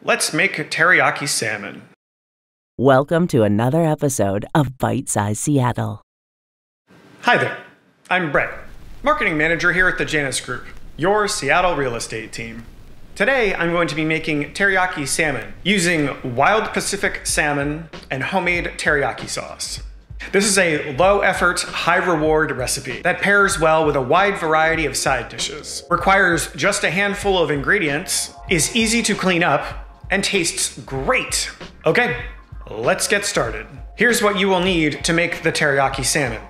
Let's make teriyaki salmon. Welcome to another episode of Bite Size Seattle. Hi there, I'm Brett, Marketing Manager here at the JanusGroup, your Seattle real estate team. Today I'm going to be making teriyaki salmon using wild Pacific salmon and homemade teriyaki sauce. This is a low-effort, high-reward recipe that pairs well with a wide variety of side dishes, requires just a handful of ingredients, is easy to clean up, and tastes great. Okay, let's get started. Here's what you will need to make the teriyaki salmon.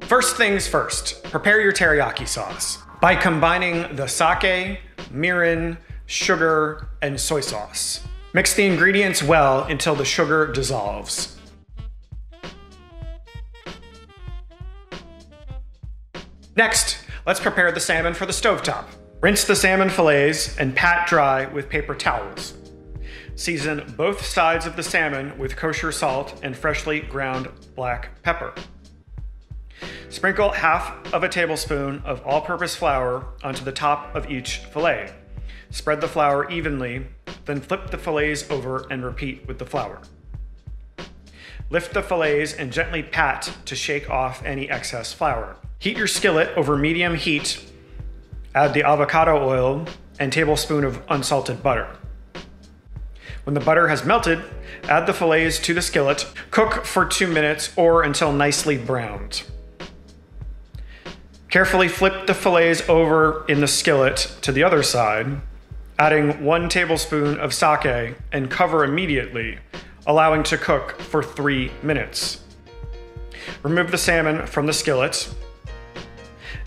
First things first, prepare your teriyaki sauce by combining the sake, mirin, sugar, and soy sauce. Mix the ingredients well until the sugar dissolves. Next, let's prepare the salmon for the stovetop. Rinse the salmon fillets and pat dry with paper towels. Season both sides of the salmon with kosher salt and freshly ground black pepper. Sprinkle half of a tablespoon of all-purpose flour onto the top of each fillet. Spread the flour evenly, then flip the fillets over and repeat with the flour. Lift the fillets and gently pat to shake off any excess flour. Heat your skillet over medium heat. Add the avocado oil and tablespoon of unsalted butter. When the butter has melted, add the fillets to the skillet. Cook for 2 minutes or until nicely browned. Carefully flip the fillets over in the skillet to the other side, adding 1 tablespoon of sake and cover immediately, allowing to cook for 3 minutes. Remove the salmon from the skillet.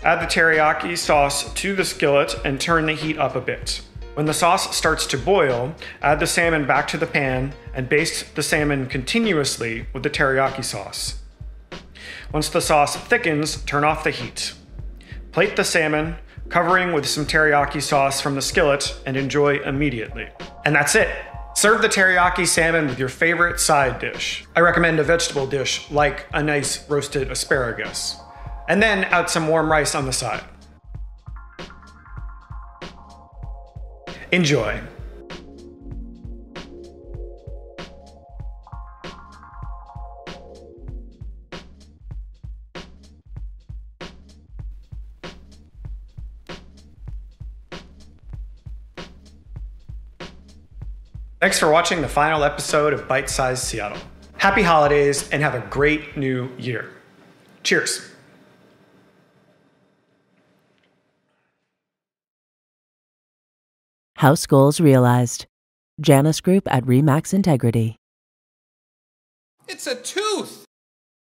Add the teriyaki sauce to the skillet and turn the heat up a bit. When the sauce starts to boil, add the salmon back to the pan and baste the salmon continuously with the teriyaki sauce. Once the sauce thickens, turn off the heat. Plate the salmon, covering with some teriyaki sauce from the skillet, and enjoy immediately. And that's it. Serve the teriyaki salmon with your favorite side dish. I recommend a vegetable dish like a nice roasted asparagus. And then add some warm rice on the side. Enjoy. Thanks for watching the final episode of Bite Size Seattle. Happy holidays and have a great new year. Cheers. House goals realized. Janus Group at RE/MAX Integrity. It's a tooth!